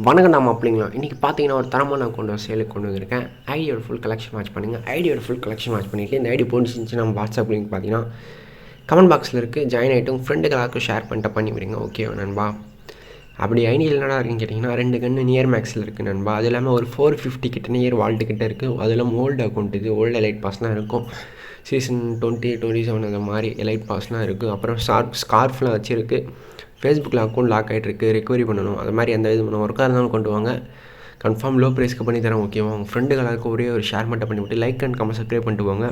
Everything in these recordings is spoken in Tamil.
வணக்கம் நாம் அப்படிங்களா இன்றைக்கி பார்த்தீங்கன்னா ஒரு தரமான அக்கௌண்ட் சேலுக்கு கொண்டு வந்திருக்கேன். ஐடியோட ஃபுல் கலெக்ஷன் வாட்ச் பண்ணுங்கள். ஐடியோட ஃபுல் கலெக்ஷன் வாட்ச் பண்ணிவிட்டு இந்த ஐடி போட்டுருந்துச்சு நம்ம வாட்ஸ்அப் லிங்க் பார்த்தீங்கன்னா கமெண்ட் பாக்ஸில் இருக்குது. ஜாயின் ஆகிட்டும் ஃப்ரெண்டுக்கு எல்லாருக்கும் ஷேர் பண்ணிட்டு பண்ணிவிடுங்க. ஓகே நண்பா. அப்படி ஐடியில் என்னடா இருக்குன்னு கேட்டிங்கன்னா 2 கன்று நியர் மேக்ஸில் இருக்குது நண்பா. அது இல்லாமல் ஒரு 450 கிட்ட நியர் வால்ட்டு கிட்ட இருக்குது. அது இல்லாமல் ஓல்டு அக்கௌண்ட், இது ஓல்டு எலைட் பாஸ்லாம் இருக்கும். சீசன் 2027 அந்த மாதிரி எலைட் பாஸ்லாம் இருக்குது. அப்புறம் ஸ்கார்ஃப்லாம் வச்சுருக்கு. ஃபேஸ்புக்கில் அக்கௌண்ட் லாக் ஆகிட்டுருக்கு, ரெக்கவரி பண்ணணும். அது மாதிரி எந்த இது பண்ணணும் ஒர்க்காக இருந்தாலும் கொண்டு வாங்க. கன்ஃபார்ம் லோ ப்ரைஸ்க்கு பண்ணி தரேன். ஓகேவா? உங்கள் ஃப்ரெண்டுகள் எல்லாருக்கும் ஒரே ஒரு ஷேர் மட்டும் பண்ணிவிட்டு லைக் அண்ட் கமெண்ட் சப்ஸ்கிரைப் பண்ணிட்டு போங்க.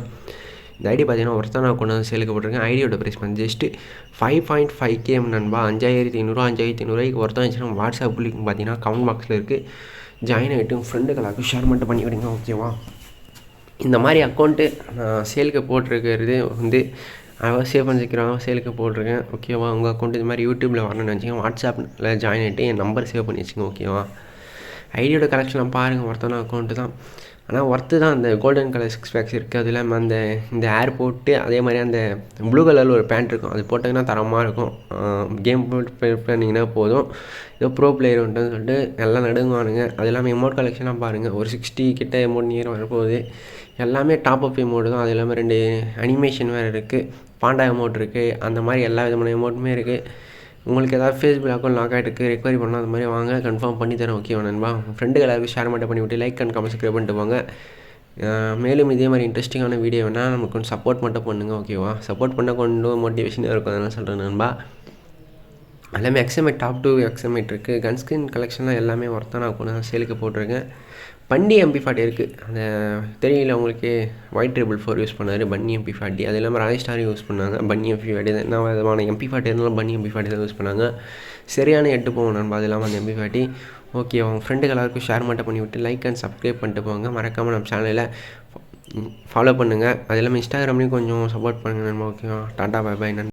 இந்த ஐடி பார்த்தீங்கன்னா ஒருத்தர் நான் கொண்டு வந்து சேலுக்கு போட்டிருக்கேன். ஐடியோட ப்ரைஸ் வந்து ஜஸ்ட்டு 5.5K நண்பா. 5500 5500 ஒருத்தன் வச்சுன்னா வாட்ஸ்அப் லிங்க் பார்த்தீங்கன்னா கமெண்ட் பாக்ஸில் இருக்குது. ஜாயின் ஆகிட்டு ஃப்ரெண்டுகள் எல்லாருக்கும் ஷேர் மட்டும் பண்ணி விடுங்க. ஓகேவா? இந்த மாதிரி அக்கௌண்ட்டு நான் சேலுக்கு போட்டிருக்கிறது வந்து சேவ் பண்ணிக்கிறோம். சேலுக்கு போட்டிருக்கேன். ஓகேவா? உங்கள் அக்கௌண்ட் இது மாதிரி யூடியூப்பில் வரணும்னு நினச்சிங்க வாட்ஸ்அப்பில் ஜாயின் ஆகிட்டு என் நம்பர் சேவ் பண்ணி வச்சுங்க. ஓகேவா? ஐடியோட கலெக்ஷன்லாம் பாருங்கள். ஒருத்தன அக்கௌண்ட்டு தான், ஆனால் ஒர்த்து தான். அந்த கோல்டன் கலர் 6 பேக்ஸ் இருக்குது. அது இல்லாமல் இந்த ஏர் போட்டு அதே மாதிரி அந்த ப்ளூ கலரில் ஒரு பேண்ட் இருக்கும். அது போட்டிங்கன்னா தரமாக இருக்கும். கேம் போட்டு ப்ளே பண்ணிங்கன்னா போதும். ஏதோ ப்ரோ பிளேயர் வந்துட்டுன்னு சொல்லிட்டு எல்லாம் நடுங்குவானுங்க. அது இல்லாமல் எமௌண்ட் கலெக்ஷன்லாம் பாருங்கள். ஒரு 60 கிட்ட எமௌண்ட் நியர் வரப்போகுது. எல்லாமே டாப் அப் எமௌண்ட் தான். அது இல்லாமல் 2 அனிமேஷன் வேறு இருக்குது. பாண்டா எமௌண்ட் இருக்குது. அந்த மாதிரி எல்லா விதமான எமௌண்ட்டுமே இருக்குது. உங்களுக்கு ஏதாவது ஃபேஸ்புக் அக்கௌண்ட் லாக் ஆகிட்டு ரெக்கவரி பண்ணால் அந்த மாதிரி வாங்க, கன்ஃபார்ம் பண்ணி தரேன். ஓகேவா நண்பா? ஃப்ரெண்டுகள் எல்லாருக்கும் ஷேர் மட்டும் பண்ணிவிட்டு லைக் அண்ட் கமெண்ட் சப்ஸ்கிரைப் பண்ணிட்டு போங்க. மேலும் இதே மாதிரி இன்ட்ரெஸ்டிங்கான வீடியோ வேணால் நமக்கு கொஞ்சம் சப்போர்ட் மட்டும் பண்ணுங்கள். ஓகேவா? சப்போர்ட் பண்ண கொஞ்சம் மோட்டிவேஷனாக இருக்கும். அதனால் சொல்கிறேன் நண்பா. எல்லாமே எக்ஸமேட் டாப் 2 எக்ஸமேட் இருக்குது. கன்ஸ்கிரீன் கலெக்ஷன்லாம் எல்லாமே ஒருத்தான அக்கௌண்ட் சேலுக்கு போட்டிருக்கேன். பன்னி MP40 இருக்குது. அந்த தெரியல உங்களுக்கு, ஒயிட் 444 யூஸ் பண்ணார் பன்னி MP40. அது இல்லாமல் ராஜஸ்டார் யூஸ் பண்ணாங்க பன்னி MP40. என்ன விதமான MP40 இருந்தாலும் பன்னி MP40 தான் யூஸ் பண்ணாங்க. சரியான 8 போவோம் நண்பா. அது இல்லாமல் அந்த MP40. ஓகே, அவங்க ஃப்ரெண்டுகள் எல்லாருக்கும் ஷேர் மட்டும் பண்ணிவிட்டு லைக் அண்ட் சப்ஸ்கிரைப் பண்ணிட்டு போங்க. மறக்காமல் நம்ம சேனலில் ஃபாலோ பண்ணுங்கள். அது இல்லாமல் இன்ஸ்டாகிராம்லேயும் கொஞ்சம் சப்போர்ட் பண்ணுங்கள் நண்பா. ஓகேவா? டாட்டா பை பை நண்பா.